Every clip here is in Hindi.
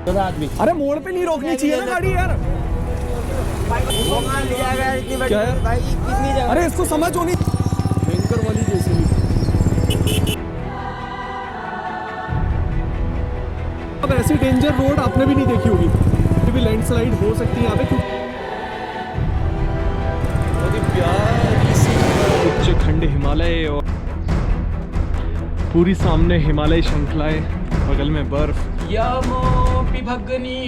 आदमी। अरे मोड़ पे नहीं रोकनी चाहिए ना गाड़ी यार। क्या है भाई, कितनी जगह? अरे इसको समझ होनी भयंकर वाली जैसे भी। अब ऐसी डेंजर रोड आपने भी नहीं देखी होगी, कभी भी लैंडस्लाइड हो सकती है यहाँ पे। प्यारी सी उच्च खंड हिमालय और पूरी सामने हिमालय श्रृंखलाएं, बगल में बर्फ। यमोऽपि भगनी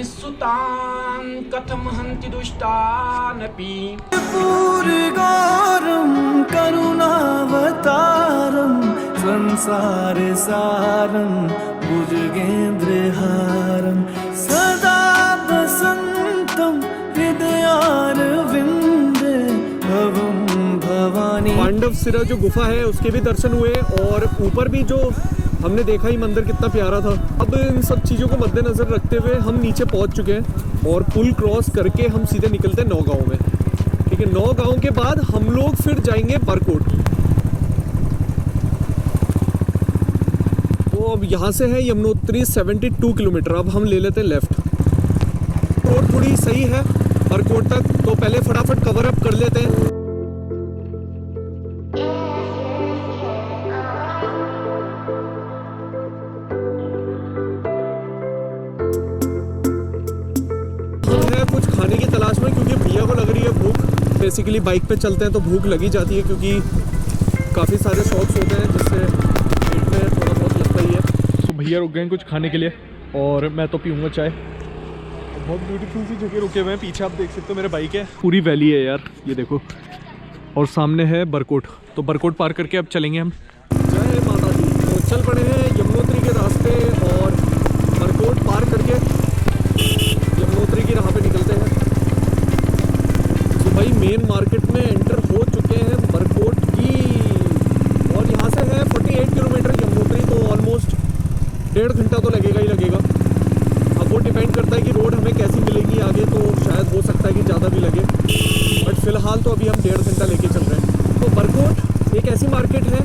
सुतां कथं हन्ति दुष्टानपि पूर्गारं करुणावतारं संसार सारं भुजगेन्द्रहारं सदा वसन्तं हृदयारविन्दे भवं भवानी। पांडव सिरा जो गुफा है उसके भी दर्शन हुए, और ऊपर भी जो हमने देखा ही मंदिर कितना प्यारा था। अब इन सब चीज़ों को मद्देनजर रखते हुए हम नीचे पहुंच चुके हैं और पुल क्रॉस करके हम सीधे निकलते हैं नौगांव में। ठीक है, नौगांव के बाद हम लोग फिर जाएंगे बरकोट। तो अब यहाँ से है यमुनोत्री 72 किलोमीटर। अब हम ले लेते हैं लेफ्ट। रोड थोड़ी सही है बरकोट तक, तो पहले फटाफट कवर अप कर लेते हैं। कुछ खाने की तलाश में, क्योंकि भैया को लग रही है भूख। बेसिकली बाइक पे चलते हैं तो भूख लगी जाती है, क्योंकि काफ़ी सारे शॉप्स होते हैं जिससे पेट में थोड़ा बहुत लगता ही है। तो भैया रुक गए हैं कुछ खाने के लिए, और मैं तो पीऊँगा चाय। बहुत ब्यूटीफुल सी जगह रुके हुए हैं। पीछे आप देख सकते हो मेरे बाइक है, पूरी वैली है यार, ये देखो। और सामने है बरकोट, तो बरकोट पार करके अब चलेंगे हम। जय माता दी। तो चल पड़े हैं यमुनोत्री के रास्ते, और बरकोट पार करके यमुनोत्री की राह पे निकलते हैं। तो भाई मेन मार्केट में एंटर हो चुके हैं बरकोट की, और यहाँ से है 48 किलोमीटर यमुनोत्री, तो ऑलमोस्ट 1.5 घंटा तो लगेगा ही लगेगा। अब वो डिपेंड करता है कि रोड हमें कैसी मिलेगी आगे, तो शायद हो सकता है कि ज़्यादा भी लगे, बट फिलहाल तो अभी हम 1.5 घंटा लेके चल रहे हैं। तो बरकोट एक ऐसी मार्केट है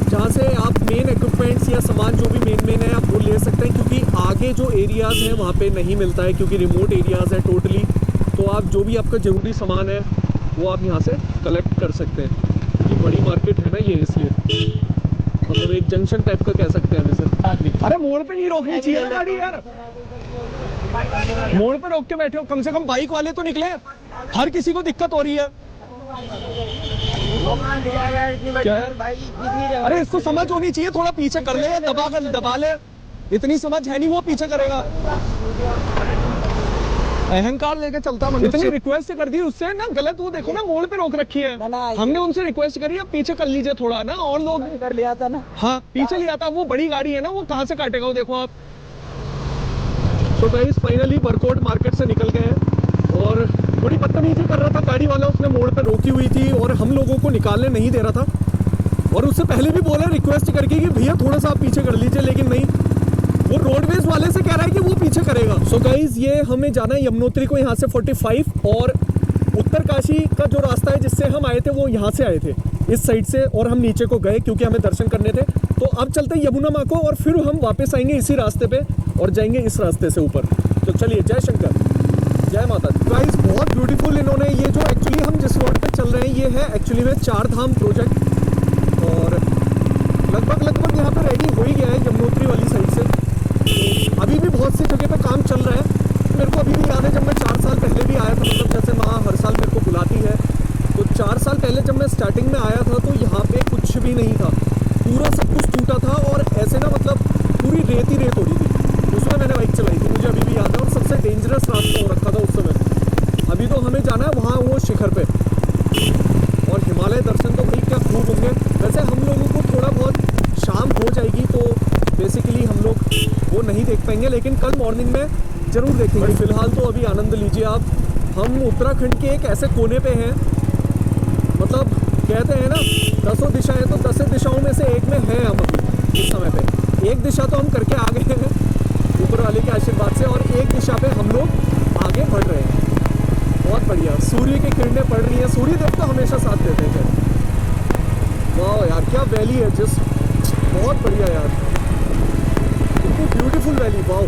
जहाँ से आप मेन इक्विपमेंट्स या सामान जो भी मेन है आप वो ले सकते हैं, क्योंकि आगे जो एरियाज़ हैं वहाँ पे नहीं मिलता है, क्योंकि रिमोट एरियाज़ है टोटली। तो आप जो भी आपका ज़रूरी सामान है वो आप यहाँ से कलेक्ट कर सकते हैं। ये बड़ी मार्केट है ना ये, इसलिए मतलब एक जंक्शन टाइप का कह सकते हैं हम इसे। अरे मोड़ पे नहीं रोकनी चाहिए ना गाड़ी यार, मोड़ पे रोक के बैठे हो। कम से कम बाइक वाले तो निकले, हर किसी को दिक्कत हो रही है। क्या है? अरे इसको समझ होनी चाहिए, थोड़ा पीछे कर ले, दबा ले। इतनी समझ है नहीं, वो पीछे करेगा। अहंकार लेके चलता मन। इतनी रिक्वेस्ट कर दी उससे ना, गलत वो देखो ना, मोड़ पे रोक रखी है। हमने उनसे रिक्वेस्ट करी अब पीछे कर लीजिए थोड़ा ना, और लोग कर लिया था ना। हाँ पीछे लिया था, वो बड़ी गाड़ी है ना, वो कहाँ से काटेगा वो देखो आप। तो गाइस फाइनली बरकोट मार्केट से निकल गए हैं, और थोड़ी बदतमीजी कर रहा था गाड़ी वाला, उसने मोड़ पे रोकी हुई थी और हम लोगों को निकालने नहीं दे रहा था। और उससे पहले भी बोला रिक्वेस्ट करके कि भैया थोड़ा सा आप पीछे कर लीजिए, लेकिन नहीं, वो रोडवेज वाले से कह रहा है कि वो पीछे करेगा। सो गाइज ये हमें जाना है यमुनोत्री को यहाँ से 45, और उत्तरकाशी का जो रास्ता है जिससे हम आए थे वो यहाँ से आए थे इस साइड से, और हम नीचे को गए क्योंकि हमें दर्शन करने थे। तो अब चलते हैं यमुना माँ को, और फिर हम वापस आएंगे इसी रास्ते पे और जाएंगे इस रास्ते से ऊपर। तो चलिए, जय शंकर, जय माता दी। गाइस बहुत ब्यूटीफुल इन्होंने ये जो एक्चुअली हम जिस रोड पे चल रहे हैं ये है एक्चुअली में 4 धाम प्रोजेक्ट, और लगभग यहाँ पे रेडी हो ही गया है यमुनोत्री वाली साइड से। तो अभी भी बहुत सी जगह पे काम चल रहा है। मेरे को अभी भी याद है जब मैं 4 साल पहले भी आया था, मतलब जैसे माँ हर साल मेरे को बुलाती है, तो 4 साल पहले जब मैं स्टार्टिंग में आया था तो यहाँ पे कुछ भी नहीं था, पूरा सब कुछ टूटा था, और ऐसे ना मतलब पूरी रेत ही रेत हो रही थी। उसमें मैंने बाइक चलाई थी, मुझे अभी भी याद है, और सबसे डेंजरस रास्ता हो रखा था उस समय। अभी तो हमें जाना है वहाँ वो शिखर पे, और हिमालय दर्शन तो भाई क्या खूब होंगे। वैसे हम लोगों को थोड़ा बहुत शाम हो जाएगी तो बेसिकली हम लोग वो नहीं देख पाएंगे, लेकिन कल मॉर्निंग में ज़रूर देखेंगे। फिलहाल तो अभी आनंद लीजिए आप। हम उत्तराखंड के एक ऐसे कोने पे हैं, मतलब कहते हैं ना 10 दिशाएं, तो 10 दिशाओं में से एक में हैं हम अभी इस समय पे। एक दिशा तो हम करके आ गए हैं ऊपर वाले के आशीर्वाद से, और एक दिशा पे हम लोग आगे बढ़ रहे हैं। बहुत बढ़िया, सूर्य की किरणें पड़ रही हैं, सूर्य देव तो हमेशा साथ देते हैं। वाह यार क्या वैली है, जस्ट बहुत बढ़िया यार, इतनी ब्यूटीफुल वैली, वाह।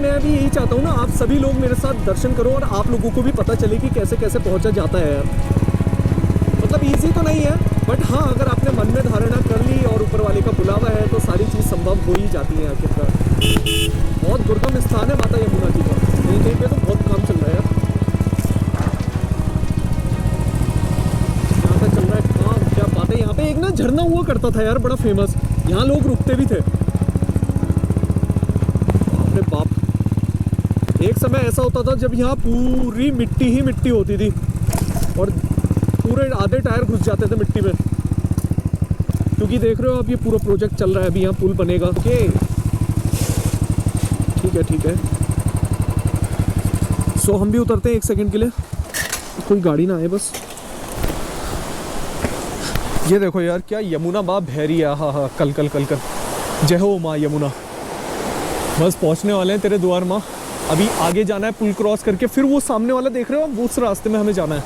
मैं भी यही चाहता हूँ ना, आप सभी लोग मेरे साथ दर्शन करो और आप लोगों को भी पता चले कि कैसे कैसे पहुँचा जाता है यार। मतलब ईजी तो नहीं है, बट हाँ अगर आपने मन में धारणा कर ली और ऊपर वाले का बुलावा है तो सारी चीज़ संभव हो ही जाती है आखिरकार। बहुत दुर्गम स्थान है माता यमुना जी का, कहीं पे तो बहुत काम चल रहा है यार। यहाँ पे चल रहा है काम, क्या बात है। यहाँ पे एक ना झरना हुआ करता था यार, बड़ा फेमस, यहाँ लोग रुकते भी थे। बाप रे बाप, एक समय ऐसा होता था जब यहाँ पूरी मिट्टी ही मिट्टी होती थी और पूरे आधे टायर घुस जाते थे मिट्टी में। क्योंकि देख रहे हो आप ये पूरा प्रोजेक्ट चल रहा है, अभी यहाँ पुल बनेगा। ओके ठीक है। सो हम भी उतरते हैं 1 सेकंड के लिए, कोई गाड़ी ना आए बस। ये देखो यार क्या यमुना माँ बह रही है, हाँ कल जय हो माँ यमुना। बस पहुँचने वाले हैं तेरे द्वार माँ। अभी आगे जाना है पुल क्रॉस करके, फिर वो सामने वाला देख रहे हो आप, उस रास्ते में हमें जाना है।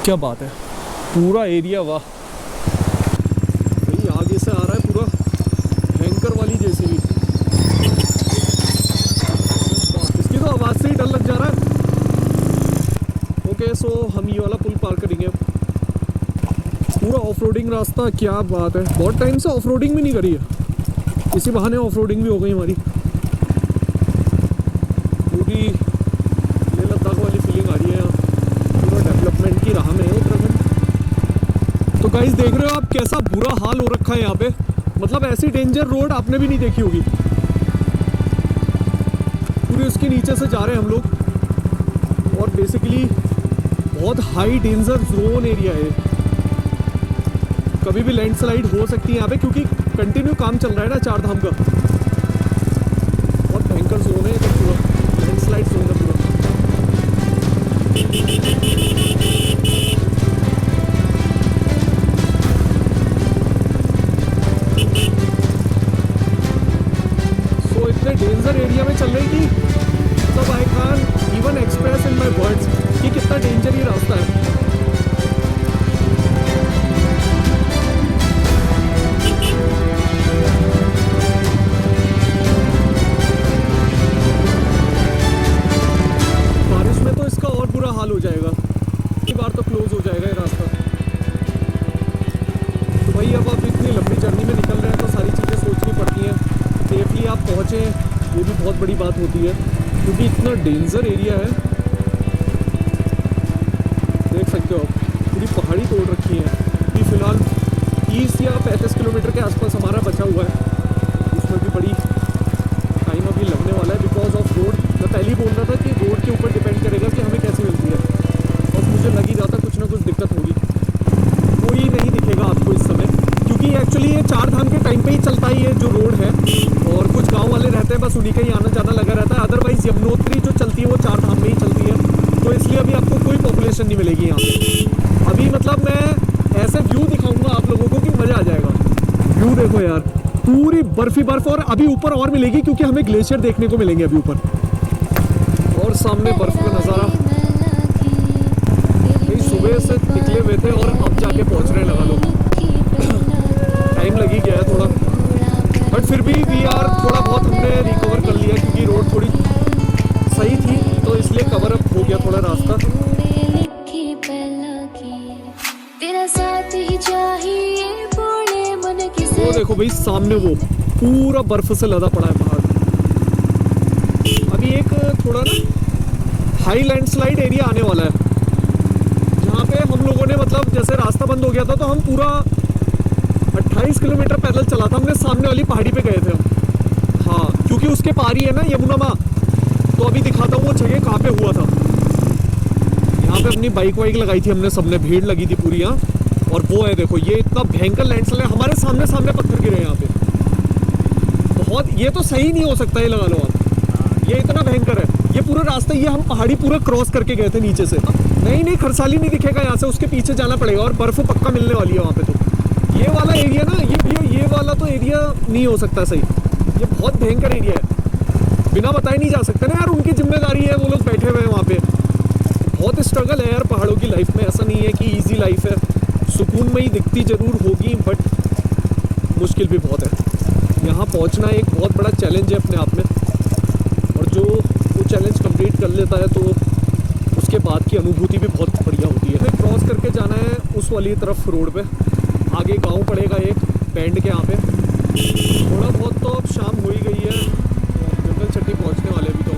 क्या बात है, पूरा एरिया वाह भाई, आगे से आ रहा है पूरा भयंकर वाली जेसीबी। इसकी तो आवाज़ से ही डर लग जा रहा है। ओके सो हम ये वाला पुल पार करेंगे। पूरा ऑफ रोडिंग रास्ता, क्या बात है। बहुत टाइम से ऑफ रोडिंग भी नहीं करी है, इसी बहाने ऑफ रोडिंग भी हो गई हमारी। पूरी लेह लद्दाख वाली फीलिंग आ रही है यहाँ, डेवलपमेंट की राह में है उत्तराखंड। तो गाइस देख रहे हो आप कैसा बुरा हाल हो रखा है यहाँ पे, मतलब ऐसी डेंजर रोड आपने भी नहीं देखी होगी। पूरे उसके नीचे से जा रहे हैं हम लोग और बेसिकली बहुत हाई डेंजर जोन एरिया है। कभी भी लैंडस्लाइड हो सकती है यहाँ पे, क्योंकि कंटिन्यू काम चल रहा है ना 4 धाम का। बहुत भयंकर जोन है, तो पूरा लैंडस्लाइड जोन है पूरा। सो इतने डेंजर एरिया में चल रही थी, तब I can even express in my words कि कितना डेंजर ये रास्ता है। बारिश में तो इसका और बुरा हाल हो जाएगा, एक बार तो क्लोज हो जाएगा ये रास्ता। तो भाई अब आप इतनी लंबी जर्नी में निकल रहे हैं तो सारी चीज़ें सोचनी पड़ती हैं। सेफली आप पहुँचें ये भी बहुत बड़ी बात होती है, क्योंकि इतना डेंजर एरिया है। देख सकते हो आप पूरी पहाड़ी तोड़ रखी है। अभी फ़िलहाल 30 या 35 किलोमीटर के आसपास हमारा बचा हुआ है, उसमें भी बड़ी टाइम अभी लगने वाला है बिकॉज ऑफ रोड। मैं पहले ही बोल रहा था कि रोड के ऊपर डिपेंड करेगा कि हमें कैसे मिलती है, और मुझे लग ही रहा था कुछ ना कुछ दिक्कत होगी। कोई नहीं दिखेगा आपको इस समय, क्योंकि एक्चुअली ये 4 धाम के टाइम पे ही चलता है ये जो रोड है, और कुछ गांव वाले रहते हैं बस उन्हीं का ही आना जाना लगा रहता है। अदरवाइज यमुनोत्री जो चलती है वो 4 धाम में ही चलती है, तो इसलिए अभी आपको कोई पॉपुलेशन नहीं मिलेगी यहाँ पे। अभी मतलब मैं ऐसे व्यू दिखाऊंगा आप लोगों को कि मज़ा आ जाएगा। व्यू देखो यार, पूरी बर्फ ही बर्फ, और अभी ऊपर और मिलेगी क्योंकि हमें ग्लेशियर देखने को मिलेंगे अभी ऊपर, और सामने बर्फ का नज़ारा। सुबह से निकले हुए थे और अब जाके पहुंच रहे लगा लो। टाइम लग ही गया है थोड़ा, बट फिर भी वी आर थोड़ा बहुत हमने रिकवर कर लिया, क्योंकि रोड थोड़ी सही थी तो इसलिए कवर अप हो गया थोड़ा रास्ता। वो देखो भाई सामने वो पूरा बर्फ से लदा पड़ा है पहाड़। अभी एक थोड़ा ना हाई लैंडस्लाइड एरिया आने वाला है, जहाँ पे हम लोगों ने मतलब जैसे रास्ता बंद हो गया था तो हम पूरा 28 किलोमीटर पैदल चला था हमने, सामने वाली पहाड़ी पे गए थे हम। हाँ क्योंकि उसके पार ही है ना यमुना माँ, तो अभी दिखाता हूँ वो जगह कहाँ पे हुआ था। यहाँ पे अपनी बाइक वाइक लगाई थी हमने, सबने भीड़ लगी थी पूरी यहाँ। और वो है देखो, ये इतना भयंकर लैंडस्लाइड हमारे सामने सामने पत्थर गिरे यहाँ पे बहुत। ये तो सही नहीं हो सकता, ये लगा लो आप, ये इतना भयंकर है ये पूरा रास्ता। ये हम पहाड़ी पूरा क्रॉस करके गए थे नीचे से। नहीं खरसाली नहीं दिखेगा यहाँ से, उसके पीछे जाना पड़ेगा और बर्फ पक्का मिलने वाली है वहाँ पे। तो ये वाला एरिया ना, ये वाला तो एरिया नहीं हो सकता सही, ये बहुत भयंकर एरिया है, बिना बताए नहीं जा सकते ना यार। उनकी जिम्मेदारी है, वो लोग बैठे हुए हैं वहाँ पे। बहुत स्ट्रगल है यार पहाड़ों की लाइफ में, ऐसा नहीं है कि ईजी लाइफ है। सुकून में ही दिखती ज़रूर होगी बट मुश्किल भी बहुत है। यहाँ पहुँचना एक बहुत बड़ा चैलेंज है अपने आप में। कर लेता है तो उसके बाद की अनुभूति भी बहुत बढ़िया होती है। हमें क्रॉस करके जाना है उस वाली तरफ रोड पे, आगे गांव पड़ेगा एक बैंड के यहाँ पे। थोड़ा बहुत तो अब शाम हो ही गई है, जंगल चट्टी पहुँचने वाले भी तो।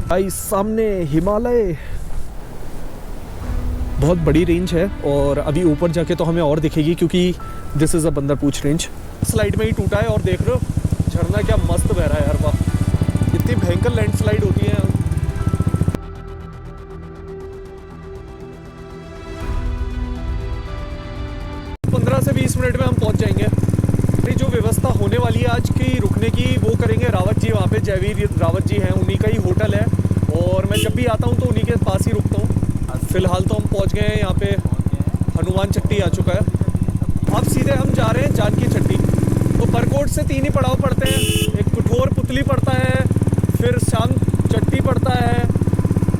भाई सामने हिमालय, बहुत बड़ी रेंज है और अभी ऊपर जाके तो हमें और दिखेगी क्योंकि this is a Bandarpunch range. Slide में ही टूटा है और देख रहे हो झरना क्या मस्त बह रहा है यार, वाह इतनी भयंकर लैंडस्लाइड होती है। 15 से 20 मिनट में हम पहुंच जाएंगे। जो व्यवस्था होने वाली है आज की रुकने की वो करेंगे रावत जी, वहाँ पे जयवीर रावत जी हैं, उन्हीं का ही होटल है और मैं जब भी आता हूँ तो उन्हीं के पास ही रुकता हूँ। फिलहाल तो हम पहुँच गए हैं यहाँ पे, हनुमान चट्टी आ चुका है। अब सीधे हम जा रहे हैं जानकी चट्टी। तो बरकोट से 3 ही पड़ाव पड़ते हैं, एक कठोर पुतली पड़ता है, फिर शाम चट्टी पड़ता है,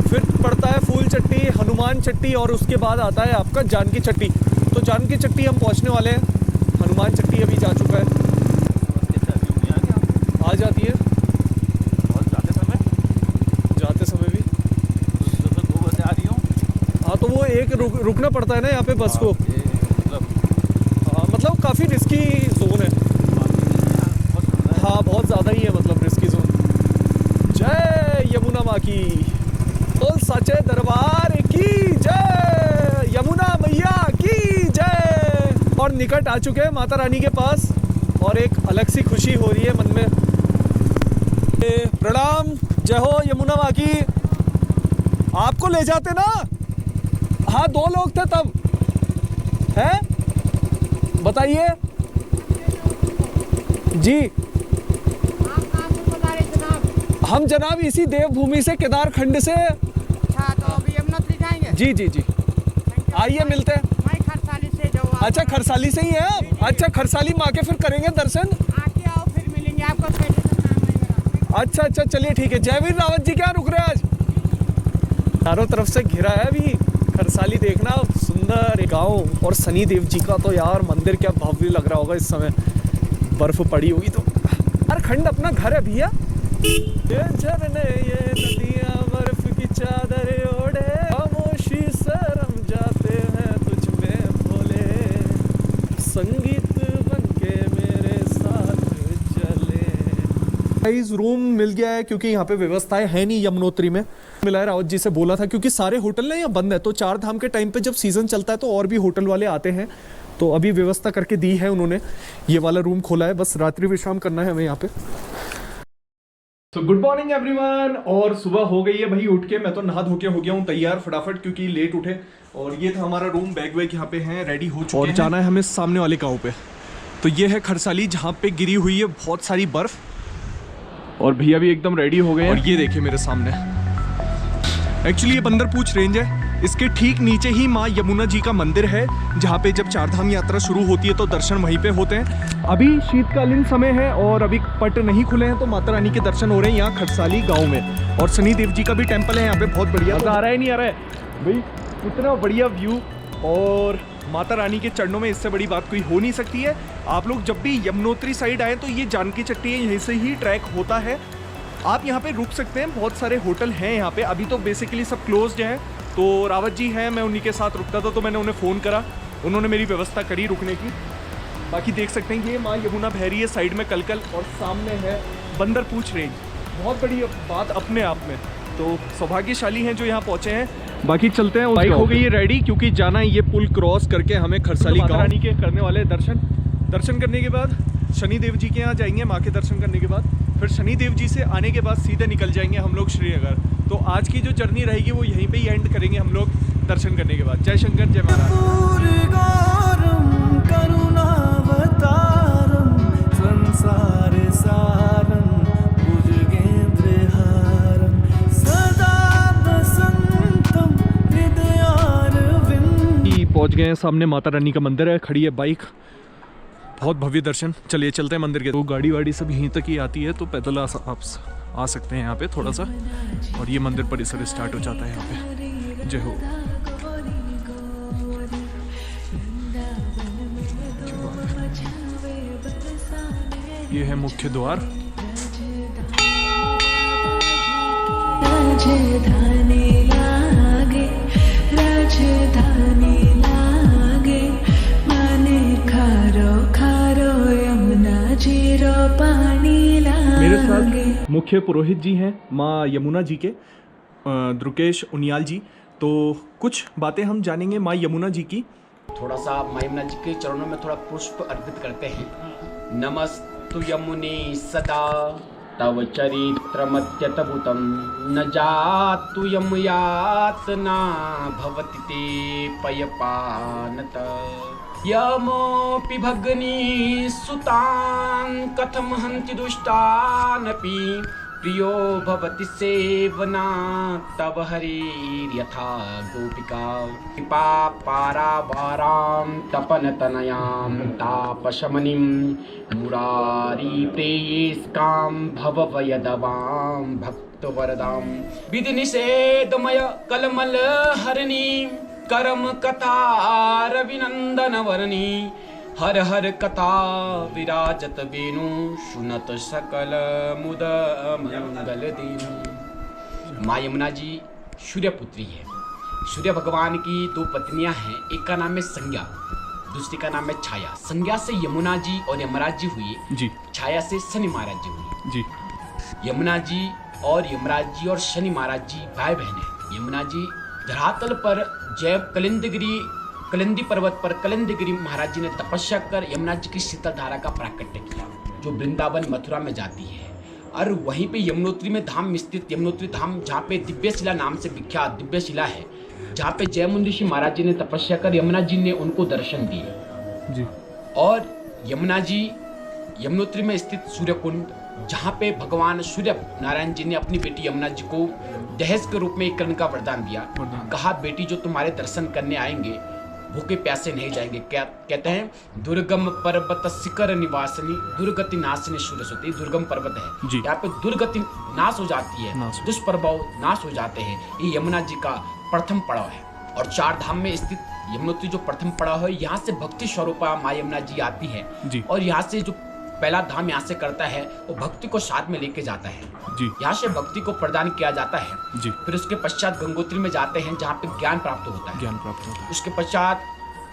फिर पड़ता है फूल चट्टी, हनुमान चट्टी और उसके बाद आता है आपका जानकी चट्टी। तो जानकी चट्टी हम पहुंचने वाले हैं, हनुमान चट्टी अभी जा चुका है। आ जाती है और जाते समय भी 2 बजे आ रही हूँ। हाँ तो वो एक रुकना पड़ता है ना यहाँ पे बस को। हाँ मतलब काफ़ी रिस्की जोन है। हाँ बहुत ज़्यादा ही है मतलब रिस्की जोन। जय यमुना माँ की, बोल सच्चे दरबार की जय, यमुना मैया की जय। और निकट आ चुके हैं माता रानी के पास और एक अलग सी खुशी हो रही है मन में। प्रणाम, जय हो यमुना माँ की। आपको ले जाते ना, हाँ 2 लोग थे तब, हैं बताइए जी। हम जनाब इसी देवभूमि से, केदारखंड से। अच्छा तो अभी यमुनोत्री जाएंगे? जी जी जी, आइए मिलते हैं। मैं खरसाली से जो अच्छा खरसाली से ही है आप? अच्छा खरसाली माँ के फिर करेंगे दर्शन। आके आओ फिर मिलेंगे आपको। अच्छा अच्छा चलिए ठीक है। जयवीर रावत जी क्या रुक रहे हैं आज? चारों तरफ से घिरा है अभी खरसाली, देखना सुंदर गांव। और शनि देव जी का तो यार मंदिर क्या भव्य लग रहा होगा इस समय, बर्फ पड़ी होगी तो। हर खंड अपना घर है भैया। ये झरने ये नदियां बर्फ की चादर ओढ़े, खामोशी से रम जाते हैं तुझ में भोले, संगीत बनके मेरे साथ चले। गाइस रूम मिल गया है क्योंकि यहाँ पे व्यवस्थाएं है नहीं यमुनोत्री में। मिला है, रावत जी से बोला था क्योंकि सारे होटल ना यहाँ बंद है। तो 4 धाम के टाइम पे जब सीजन चलता है तो और भी होटल वाले आते हैं, तो अभी व्यवस्था करके दी है उन्होंने। ये वाला रूम खोला है, बस रात्रि विश्राम करना है हमें यहाँ पे। तो गुड मॉर्निंग एवरीवन, और सुबह हो गई है भाई उठ के। मैं तो नहा धो के हो गया हूँ तैयार फटाफट क्योंकि लेट उठे। और ये था हमारा रूम, बैग वैग यहाँ पे हैं रेडी हो चुके हैं। और जाना है हमें सामने वाले गाँव पे। तो ये है खरसाली जहाँ पे गिरी हुई है बहुत सारी बर्फ। और भैया भी एकदम रेडी हो गए। और ये देखिए मेरे सामने, एक्चुअली ये बंदरपूछ रेंज है, इसके ठीक नीचे ही माँ यमुना जी का मंदिर है जहाँ पे जब 4 धाम यात्रा शुरू होती है तो दर्शन वहीं पे होते हैं। अभी शीतकालीन समय है और अभी पट नहीं खुले हैं तो माता रानी के दर्शन हो रहे हैं यहाँ खरसाली गांव में। और शनि देव जी का भी टेम्पल है यहाँ पे, बहुत बढ़िया। मजा आ रहा है नहीं आ रहा है भाई, इतना बढ़िया व्यू और माता रानी के चरणों में, इससे बड़ी बात कोई हो नहीं सकती है। आप लोग जब भी यमुनोत्री साइड आए तो ये जानकी चट्टी है, यहीं से ही ट्रैक होता है। आप यहाँ पे रुक सकते हैं, बहुत सारे होटल हैं यहाँ पे। अभी तो बेसिकली सब क्लोज्ड हैं। तो रावत जी हैं, मैं उन्हीं के साथ रुकता था तो मैंने उन्हें फ़ोन करा, उन्होंने मेरी व्यवस्था करी रुकने की। बाकी देख सकते हैं ये माँ यमुना बह रही है साइड में कलकल, और सामने है बंदरपूछ रेंज। बहुत बड़ी बात अपने आप में, तो सौभाग्यशाली हैं जो यहाँ पहुँचे हैं। बाकी चलते हैं। बाइक हो गई है रेडी क्योंकि जाना है ये पुल क्रॉस करके हमें खरसाली माता रानी के करने वाले दर्शन करने के बाद शनि देव जी के यहाँ जाएंगे माँ के दर्शन करने के बाद। फिर शनि देव जी से आने के बाद सीधे निकल जाएंगे हम लोग श्रीनगर। तो आज की जो जर्नी रहेगी वो यहीं पे ही एंड करेंगे हम लोग दर्शन करने के बाद। जय शंकर, जय महाराज। पहुंच गए हैं, सामने माता रानी का मंदिर है, खड़ी है बाइक, बहुत भव्य दर्शन। चलिए चलते हैं मंदिर के। तो गाड़ी वाड़ी सब यहीं तक ही आती है, तो पैदल आप आ सकते हैं यहाँ पे थोड़ा सा। और ये मंदिर परिसर स्टार्ट हो जाता है यहाँ पे। जय हो। ये है मुख्य द्वार। राजधानी लागे माने खारो खारो यमुना जीरो पानी मेरे लागे। साथ मुख्य पुरोहित जी हैं माँ यमुना जी के, द्रुकेश उनियाल जी। तो कुछ बातें हम जानेंगे माँ यमुना जी की। थोड़ा सा माँ यमुना जी के चरणों में थोड़ा पुष्प अर्पित करते हैं। नमस्तु यमुने सदा तव चरित्रमत्यद्भुतं न जातु यमयातना भवति ते पयपानत। यमोऽपि भगिनी सुतान् कथं हन्ति दुष्टानपि प्रियो भवति सेवना तव हरिर्यथा गोपिका। कृपा पारावारां तपनतनयां तापशमनीं मुरारी प्रेयस्कां भववयदवां भक्तवरदां। विधिनिषेधमय कलमल हरिणी करम कथा रविनंदन वर्णी। हर हर कथा विराजत वेणु सुनत सकल मुद मंगल दीनु। माँ यमुना जी सूर्यपुत्री है। सूर्य भगवान की दो पत्नियां हैं, एक का नाम है संज्ञा, दूसरी का नाम है छाया। संज्ञा से यमुना जी और यमराज जी हुए जी। छाया से शनि महाराज जी हुए जी। यमुना जी और यमराज जी और शनि महाराज जी भाई बहन हैं। यमुना जी धरातल पर जय कलिंदी पर्वत पर कलिंदगिरी महाराज जी ने तपस्या कर यमुना जी की शीतल धारा का प्राकट्य किया, जो वृंदावन मथुरा में जाती है। और वहीं पे यमुनोत्री में धाम में स्थित यमुनोत्री धाम, जहाँ पे दिव्य शिला नाम से विख्यात दिव्य शिला है, जहाँ पे जयमुनि ऋषि महाराज जी ने तपस्या कर यमुना जी ने उनको दर्शन दिए जी। और यमुना जी यमुनोत्री में स्थित सूर्य कुंड, जहाँ पे भगवान सूर्य नारायण जी ने अपनी बेटी यमुना जी को दहेज के रूप में एक कर्ण का वरदान दिया। कहा, बेटी जो तुम्हारे दर्शन करने आएंगे भूखे प्यासे नहीं जाएंगे। क्या कहते हैं? दुर्गम पर्वत शिखर निवासिनी दुर्गति नाशिनी सूर्यसुती। दुर्गम पर्वत है, यहाँ पे दुर्गति नाश हो जाती है, दुष्प्रभाव नाश हो जाते हैं। ये यमुना जी का प्रथम पड़ाव है। और चार धाम में स्थित यमुनोत्री जो प्रथम पड़ाव है, यहाँ से भक्ति स्वरूपा माँ यमुना जी आती है जी। और यहाँ से जो पहला धाम यहाँ से करता है वो भक्ति को साथ में लेके जाता है जी। यहाँ से भक्ति को प्रदान किया जाता है जी। फिर उसके पश्चात गंगोत्री में जाते हैं, जहाँ पे ज्ञान प्राप्त होता है। ज्ञान प्राप्त होता है। उसके पश्चात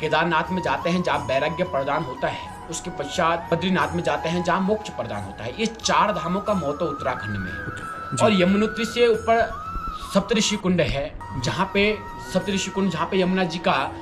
केदारनाथ में जाते हैं, जहाँ वैराग्य प्रदान होता है। उसके पश्चात बद्रीनाथ में जाते हैं, जहाँ मोक्ष प्रदान होता है। ये चार धामों का महत्व उत्तराखंड में है। और यमुनोत्री से ऊपर सप्तऋषि कुंड है, जहाँ पे सप्तऋषि कुंड, जहाँ पे यमुना जी का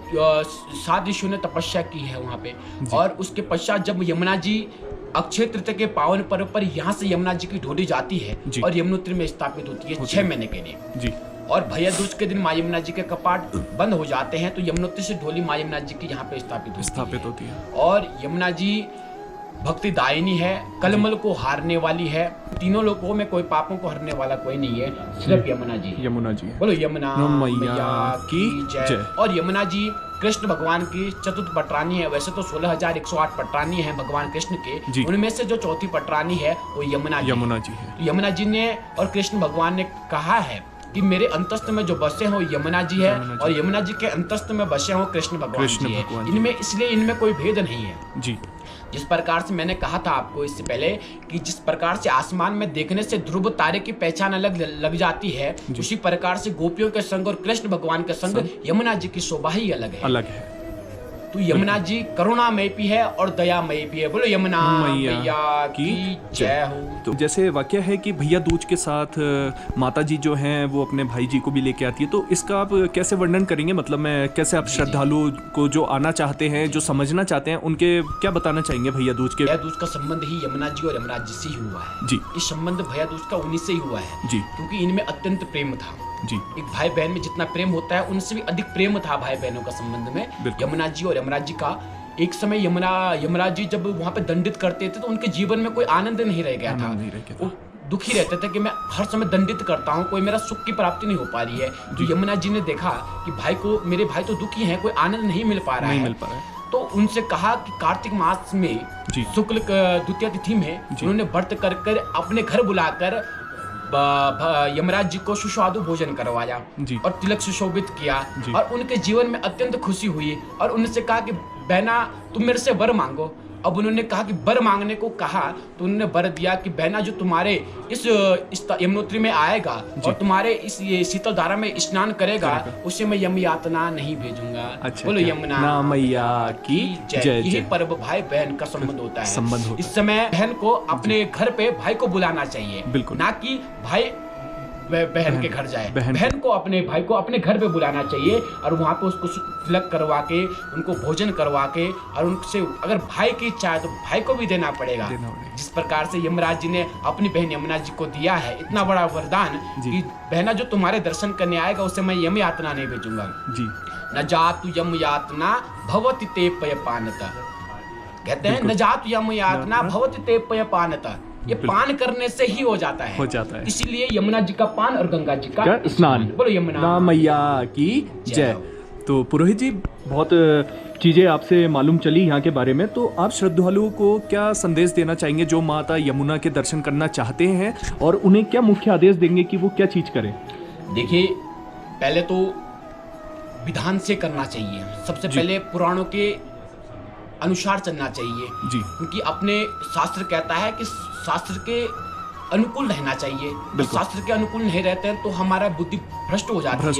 7 ऋषियों ने तपस्या की है वहाँ पे। और उसके पश्चात जब यमुना जी अक्षय तृतीया के पावन पर्व पर यहाँ से यमुना जी की डोली जाती है और यमुनोत्री में स्थापित होती है 6 महीने के लिए जी। और भैया दूज के दिन माँ यमुना जी के कपाट बंद हो जाते हैं, तो यमुनोत्री से डोली माँ यमुना जी की यहाँ पे स्थापित होती है। और यमुना जी भक्ति दायिनी है, कलमल को हारने वाली है। तीनों लोगों में कोई पापों को हरने वाला कोई नहीं है, सिर्फ यमुना जी। यमुना जी बोलो यमुना मैया की जय। और यमुना जी कृष्ण भगवान की चतुर्थ पटरानी है। वैसे तो 16,108 पटरानी है भगवान कृष्ण के, उनमें से जो चौथी पटरानी है वो यमुना जी है। तो यमुना जी ने और कृष्ण भगवान ने कहा है कि मेरे अंतस्थ में जो बसे हो यमुना जी है, और यमुना जी के अंतस्थ में बसे हो कृष्ण भगवान जी है। इनमें इसलिए इनमें कोई भेद नहीं है जी। जिस प्रकार से मैंने कहा था आपको इससे पहले कि जिस प्रकार से आसमान में देखने से ध्रुव तारे की पहचान अलग लग जाती है, उसी प्रकार से गोपियों के संग और कृष्ण भगवान के संग यमुना जी की शोभा ही अलग है। तो यमुना जी करुणामय भी है और दयामय भी है। बोलो यमुना मैया की जय हो। तो जैसे वाक्य है कि भैया दूज के साथ माता जी जो हैं वो अपने भाई जी को भी लेके आती है, तो इसका आप कैसे वर्णन करेंगे? मतलब मैं कैसे आप श्रद्धालु को जो आना चाहते हैं, जो समझना चाहते हैं, उनके क्या बताना चाहेंगे भैया दूज के? भैया दूज का संबंध ही यमुना जी और यमराज जी से ही हुआ है जी। इस संबंध भैया दूज का उन्हीं से ही हुआ है जी, क्योंकि इनमें अत्यंत प्रेम था जी। एक भाई बहन में जितना प्रेम होता है, उनसे भी अधिक प्रेम था भाई बहनों का संबंध में यमुना जी और यमराज जी का। एक समय यमराज जी जब वहाँ पे दंडित करते थे, तो उनके जीवन में कोई आनंद नहीं रह गया था। वो दुखी रहते थे कि मैं हर समय दंडित करता हूँ, कोई मेरा सुख की प्राप्ति नहीं हो पा रही है। तो यमुना जी ने देखा कि मेरे भाई तो दुखी हैं, कोई आनंद नहीं मिल पा रहा है। तो उनसे कहा कि कार्तिक मास में शुक्ल द्वितीय तिथि में उन्होंने व्रत कर अपने घर बुलाकर यमराज जी को सुस्वादु भोजन करवाया और तिलक सुशोभित किया, और उनके जीवन में अत्यंत खुशी हुई। और उनसे कहा कि बहना तुम मेरे से वर मांगो। अब उन्होंने कहा कि वर मांगने को कहा तो उन्होंने वर दिया कि बहना जो तुम्हारे इस यमुनोत्री में आएगा और तुम्हारे इस ये शीतल धारा में स्नान करेगा उसे मैं यम यातना नहीं भेजूंगा। अच्छा, बोलो अच्छा। यमुना ना मैया की जय यही जय। पर्व भाई बहन का संबंध होता है। संबंध होता इस समय बहन को अपने घर पे भाई को बुलाना चाहिए, बिल्कुल। ना कि भाई बहन के घर जाए। बहन को अपने भाई को अपने घर पे बुलाना चाहिए और वहाँ पे उसको तिलक करवा के उनको भोजन करवा के और उनसे अगर भाई की इच्छा है तो भाई को भी देना पड़ेगा। जिस प्रकार से यमराज जी ने अपनी बहन यमुना जी को दिया है इतना बड़ा वरदान कि बहना जो तुम्हारे दर्शन करने आएगा उसे मैं यम यातना नहीं भेजूंगा जी। न जातु यम यातना भवति ते पयपानता, कहते हैं न जातु यम यातना भवति ते पयपानता, ये पान करने से ही हो जाता है। इसीलिए यमुना जी का पान और गंगा जी का स्नान। बोलो यमुना मैया की जय। तो पुरोहित जी बहुत चीज़ें आपसे मालूम चली यहाँ के बारे में, तो आप श्रद्धालुओं को क्या संदेश देना चाहेंगे जो माता यमुना के दर्शन करना चाहते हैं और उन्हें क्या मुख्य आदेश देंगे कि वो क्या चीज़ करें? देखिए पहले तो विधान से करना चाहिए, सबसे पहले पुराणों के अनुसार चलना चाहिए जी, क्योंकि अपने शास्त्र कहता है कि शास्त्र के अनुकूल रहना चाहिए। तो शास्त्र के अनुकूल नहीं रहते हैं तो हमारा बुद्धि भ्रष्ट हो जाती है।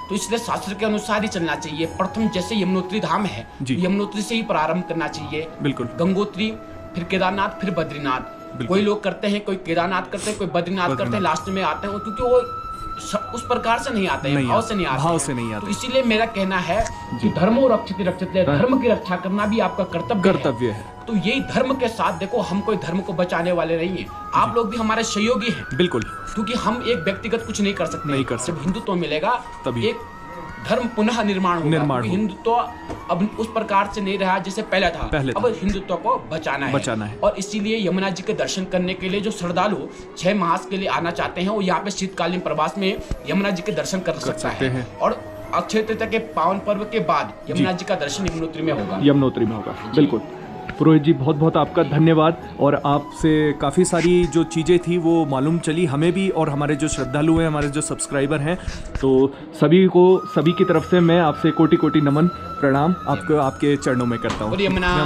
तो इसलिए शास्त्र के अनुसार ही चलना चाहिए। प्रथम जैसे यमुनोत्री धाम है, यमुनोत्री से ही प्रारंभ करना चाहिए। बिल्कुल। गंगोत्री, फिर केदारनाथ, फिर बद्रीनाथ। कोई लोग करते हैं, कोई केदारनाथ करते हैं, कोई बद्रीनाथ करते हैं, लास्ट में आते हैं क्योंकि वो उस प्रकार से नहीं आते हैं, भाव से नहीं आते। तो इसीलिए मेरा कहना है कि धर्मो रक्षित रक्षित, धर्म की रक्षा करना भी आपका कर्तव्य है। तो यही धर्म के साथ देखो, हम कोई धर्म को बचाने वाले नहीं है, आप लोग भी हमारे सहयोगी हैं। बिल्कुल। क्योंकि हम एक व्यक्तिगत कुछ नहीं कर सकते। जब हिंदुत्व मिलेगा तभी एक धर्म पुनः निर्माण होगा। हिंदुत्व अब उस प्रकार से नहीं रहा जैसे पहले था। अब हिंदुत्व को बचाना है। और इसीलिए यमुना जी के दर्शन करने के लिए जो श्रद्धालु 6 मास के लिए आना चाहते हैं वो यहाँ पे शीतकालीन प्रवास में यमुना जी के दर्शन कर सकता है। और अक्षय तृतीया के पावन पर्व के बाद यमुना जी का दर्शन यमुनोत्री में होगा। बिल्कुल। पुरोहित जी बहुत बहुत आपका धन्यवाद, और आपसे काफ़ी सारी जो चीज़ें थी वो मालूम चली हमें भी और हमारे जो श्रद्धालु हैं, हमारे जो सब्सक्राइबर हैं, तो सभी की तरफ से मैं आपसे कोटि कोटि नमन प्रणाम आपको आपके चरणों में करता हूँ।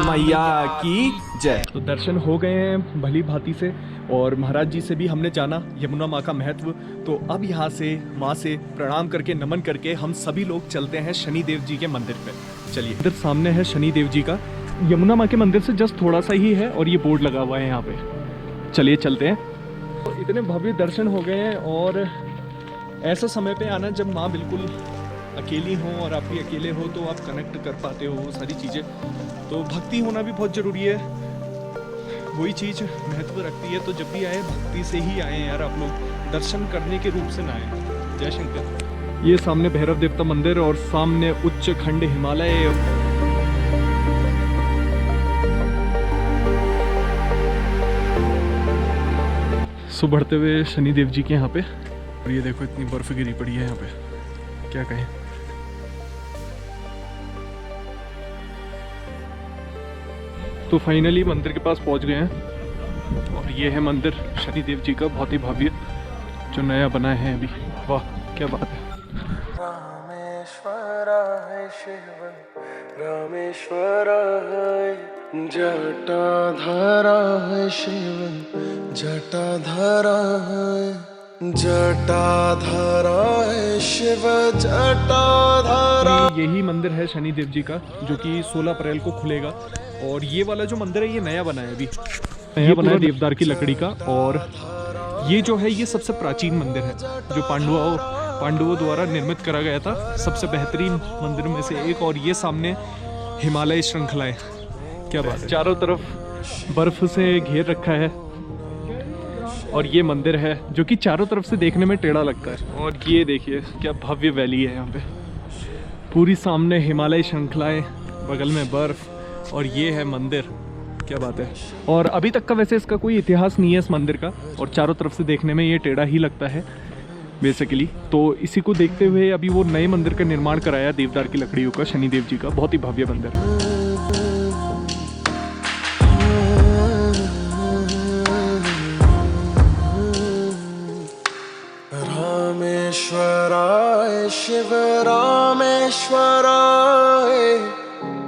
मैया की जय। तो दर्शन हो गए हैं भली भांति से और महाराज जी से भी हमने जाना यमुना माँ का महत्व। तो अब यहाँ से माँ से प्रणाम करके नमन करके हम सभी लोग चलते हैं शनिदेव जी के मंदिर पे। चलिए, इधर सामने है शनिदेव जी का, यमुना माँ के मंदिर से जस्ट थोड़ा सा ही है और ये बोर्ड लगा हुआ है यहाँ पे। चलिए चलते हैं। तो इतने भव्य दर्शन हो गए हैं और ऐसा समय पे आना जब माँ बिल्कुल अकेली हो और आप भी अकेले हो तो आप कनेक्ट कर पाते हो वो सारी चीज़ें। तो भक्ति होना भी बहुत ज़रूरी है, वही चीज़ महत्व रखती है। तो जब भी आए भक्ति से ही आए यार, आप लोग दर्शन करने के रूप से ना आए। जय शंकर। ये सामने भैरव देवता मंदिर और सामने उच्च खंड हिमालय। सो बढ़ते हुए शनिदेव जी के यहाँ पे, और ये देखो इतनी बर्फ गिरी पड़ी है यहाँ पे, क्या कहें। तो फाइनली मंदिर के पास पहुँच गए हैं और ये है मंदिर शनिदेव जी का, बहुत ही भव्य जो नया बना है अभी। वाह क्या बात है। रामेश्वराय शिव रामेश्वराय जटाधराय शिव जटाधराय जटाधराय शिव जटाधरा। यही मंदिर है शनिदेव जी का जो कि 16 अप्रैल को खुलेगा। और ये वाला जो मंदिर है ये नया बना है, अभी नया बना है देवदार की लकड़ी का। और ये जो है ये सबसे प्राचीन मंदिर है जो पांडवों द्वारा निर्मित करा गया था, सबसे बेहतरीन मंदिर में से एक। और ये सामने हिमालय श्रृंखलाएं, क्या बात है, चारों तरफ बर्फ से घेर रखा है। और ये मंदिर है जो कि चारों तरफ से देखने में टेढ़ा लगता है। और ये देखिए क्या भव्य वैली है यहाँ पे, पूरी सामने हिमालय श्रृंखलाएं, बगल में बर्फ, और ये है मंदिर, क्या बात है। और अभी तक का वैसे इसका कोई इतिहास नहीं है इस मंदिर का, और चारों तरफ से देखने में ये टेढ़ा ही लगता है बेसिकली। तो इसी को देखते हुए अभी वो नए मंदिर का निर्माण कराया देवदार की लकड़ियों का, शनिदेव जी का, बहुत ही भव्य मंदिर। रामेश्वराय शिव रामेश्वराय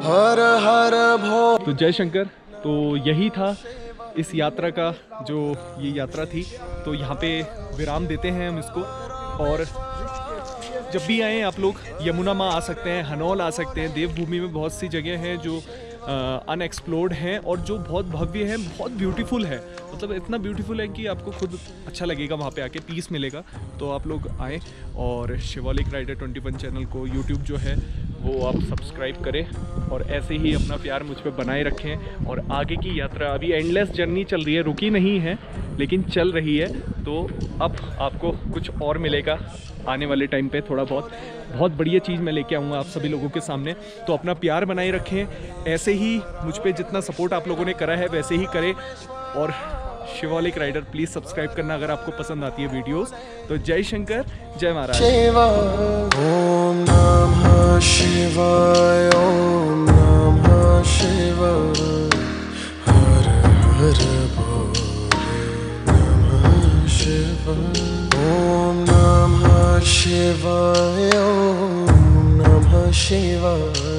हर हर भो। तो जय शंकर। तो तो यही था इस यात्रा का, जो ये यात्रा थी। तो यहाँ पे विराम देते हैं हम इसको, और जब भी आएँ आप लोग यमुना माँ आ सकते हैं, हनौल आ सकते हैं। देवभूमि में बहुत सी जगह हैं जो अनएक्सप्लोर्ड हैं और जो बहुत भव्य हैं, बहुत ब्यूटीफुल है। मतलब इतना ब्यूटीफुल है कि आपको खुद अच्छा लगेगा वहाँ पे आके, पीस मिलेगा। तो आप लोग आएँ और शिवालिक राइडर 21 चैनल को यूट्यूब जो है वो आप सब्सक्राइब करें, और ऐसे ही अपना प्यार मुझ पे बनाए रखें। और आगे की यात्रा अभी एंडलेस जर्नी चल रही है, रुकी नहीं है लेकिन चल रही है। तो अब आपको कुछ और मिलेगा आने वाले टाइम पे, थोड़ा बहुत बढ़िया चीज़ मैं लेके आऊँगा आप सभी लोगों के सामने। तो अपना प्यार बनाए रखें, ऐसे ही मुझ पे जितना सपोर्ट आप लोगों ने करा है वैसे ही करें। और शिवालिक राइडर प्लीज़ सब्सक्राइब करना अगर आपको पसंद आती है वीडियोस। तो जय शंकर, जय महाराज। शिवा ओम नमः शिवाय, ओम नमः शिवाय, हर हर भोले नमः शिवाय, ओम नमः शिवाय, ओम नमः शिवाय।